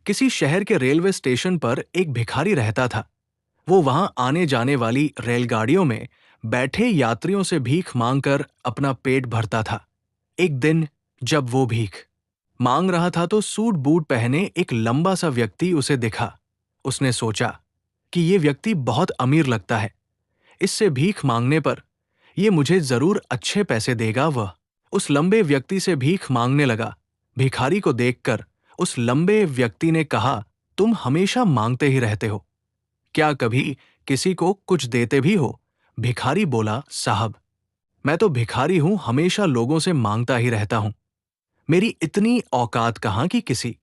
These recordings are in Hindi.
किसी शहर के रेलवे स्टेशन पर एक भिखारी रहता था। वो वहां आने जाने वाली रेलगाड़ियों में बैठे यात्रियों से भीख मांगकर अपना पेट भरता था। एक दिन जब वो भीख मांग रहा था तो सूट बूट पहने एक लंबा सा व्यक्ति उसे दिखा। उसने सोचा कि ये व्यक्ति बहुत अमीर लगता है, इससे भीख मांगने पर ये मुझे जरूर अच्छे पैसे देगा। वह उस लंबे व्यक्ति से भीख मांगने लगा। भिखारी को देखकर उस लंबे व्यक्ति ने कहा, तुम हमेशा मांगते ही रहते हो, क्या कभी किसी को कुछ देते भी हो? भिखारी बोला, साहब, मैं तो भिखारी हूं, हमेशा लोगों से मांगता ही रहता हूं। मेरी इतनी औकात कहां कि किसी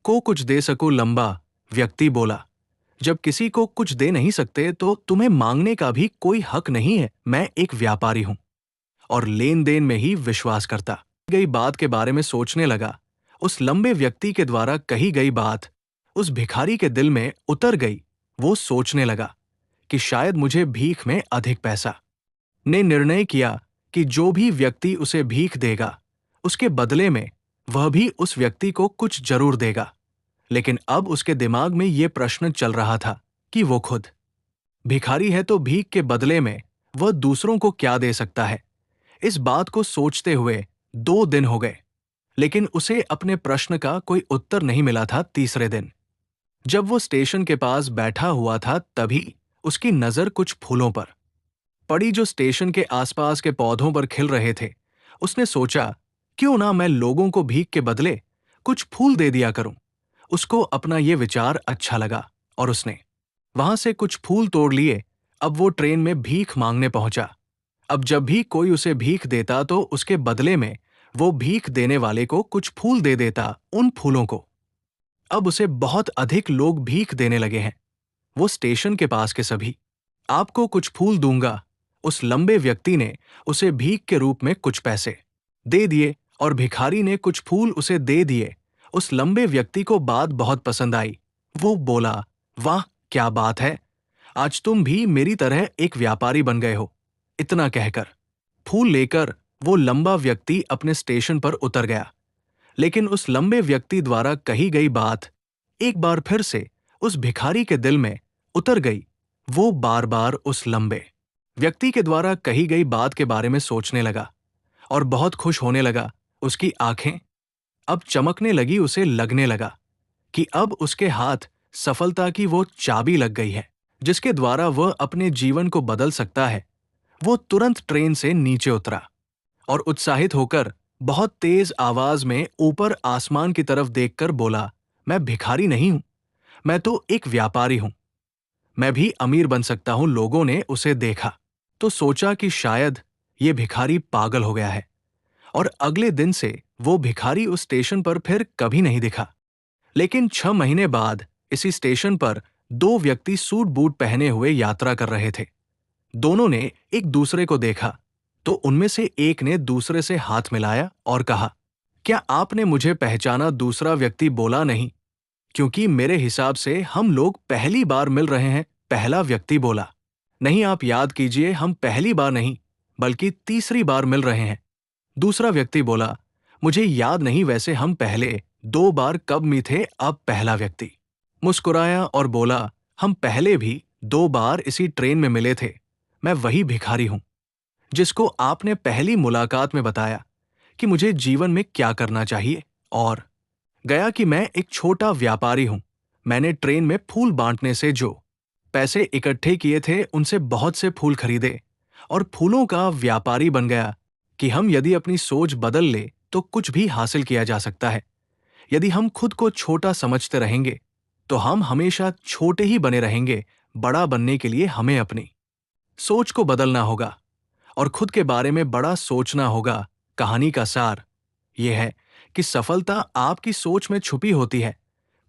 को कुछ दे सकूं। लंबा व्यक्ति बोला, जब किसी को कुछ दे नहीं सकते तो तुम्हें मांगने का भी कोई हक नहीं है। मैं एक व्यापारी हूं और लेन देन में ही विश्वास करता। गई बात के बारे में सोचने लगा। उस लंबे व्यक्ति के द्वारा कही गई बात उस भिखारी के दिल में उतर गई। वो सोचने लगा कि शायद मुझे भीख में अधिक पैसा। ने निर्णय किया कि जो भी व्यक्ति उसे भीख देगा उसके बदले में वह भी उस व्यक्ति को कुछ जरूर देगा। लेकिन अब उसके दिमाग में यह प्रश्न चल रहा था कि वो खुद भिखारी है तो भीख के बदले में वह दूसरों को क्या दे सकता है। इस बात को सोचते हुए 2 दिन हो गए, लेकिन उसे अपने प्रश्न का कोई उत्तर नहीं मिला था। तीसरे दिन जब वो स्टेशन के पास बैठा हुआ था तभी उसकी नजर कुछ फूलों पर पड़ी जो स्टेशन के आसपास के पौधों पर खिल रहे थे। उसने सोचा, क्यों ना मैं लोगों को भीख के बदले कुछ फूल दे दिया करूं। उसको अपना ये विचार अच्छा लगा और उसने वहां से कुछ फूल तोड़ लिए। अब वो ट्रेन में भीख मांगने पहुंचा। अब जब भी कोई उसे भीख देता तो उसके बदले में वो भीख देने वाले को कुछ फूल दे देता, उन फूलों को। अब उसे बहुत अधिक लोग भीख देने लगे हैं। वो स्टेशन के पास के सभी, आपको कुछ फूल दूंगा। उस लंबे व्यक्ति ने उसे भीख के रूप में कुछ पैसे दे दिए और भिखारी ने कुछ फूल उसे दे दिए। उस लंबे व्यक्ति को बात बहुत पसंद आई। वो बोला, वाह क्या बात है, आज तुम भी मेरी तरह एक व्यापारी बन गए हो। इतना कहकर फूल लेकर वो लंबा व्यक्ति अपने स्टेशन पर उतर गया। लेकिन उस लंबे व्यक्ति द्वारा कही गई बात एक बार फिर से उस भिखारी के दिल में उतर गई। वो बार बार उस लंबे व्यक्ति के द्वारा कही गई बात के बारे में सोचने लगा और बहुत खुश होने लगा। उसकी आंखें अब चमकने लगी। उसे लगने लगा कि अब उसके हाथ सफलता की वो चाबी लग गई है जिसके द्वारा वह अपने जीवन को बदल सकता है। वो तुरंत ट्रेन से नीचे उतरा और उत्साहित होकर बहुत तेज आवाज में ऊपर आसमान की तरफ देखकर बोला, मैं भिखारी नहीं हूं, मैं तो एक व्यापारी हूं, मैं भी अमीर बन सकता हूं। लोगों ने उसे देखा तो सोचा कि शायद ये भिखारी पागल हो गया है और अगले दिन से वो भिखारी उस स्टेशन पर फिर कभी नहीं दिखा। लेकिन 6 महीने बाद इसी स्टेशन पर 2 व्यक्ति सूट बूट पहने हुए यात्रा कर रहे थे। दोनों ने एक दूसरे को देखा तो उनमें से एक ने दूसरे से हाथ मिलाया और कहा, क्या आपने मुझे पहचाना? दूसरा व्यक्ति बोला, नहीं, क्योंकि मेरे हिसाब से हम लोग पहली बार मिल रहे हैं। पहला व्यक्ति बोला, नहीं, आप याद कीजिए, हम पहली बार नहीं बल्कि तीसरी बार मिल रहे हैं। दूसरा व्यक्ति बोला, मुझे याद नहीं, वैसे हम पहले 2 बार कब मिले थे? अब पहला व्यक्ति मुस्कुराया और बोला, हम पहले भी 2 बार इसी ट्रेन में मिले थे। मैं वही भिखारी हूं जिसको आपने पहली मुलाकात में बताया कि मुझे जीवन में क्या करना चाहिए और गया कि मैं एक छोटा व्यापारी हूं। मैंने ट्रेन में फूल बांटने से जो पैसे इकट्ठे किए थे उनसे बहुत से फूल खरीदे और फूलों का व्यापारी बन गया कि हम यदि अपनी सोच बदल ले तो कुछ भी हासिल किया जा सकता है। यदि हम खुद को छोटा समझते रहेंगे तो हम हमेशा छोटे ही बने रहेंगे। बड़ा बनने के लिए हमें अपनी सोच को बदलना होगा और खुद के बारे में बड़ा सोचना होगा। कहानी का सार यह है कि सफलता आपकी सोच में छुपी होती है।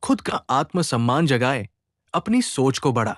खुद का आत्मसम्मान जगाए, अपनी सोच को बड़ा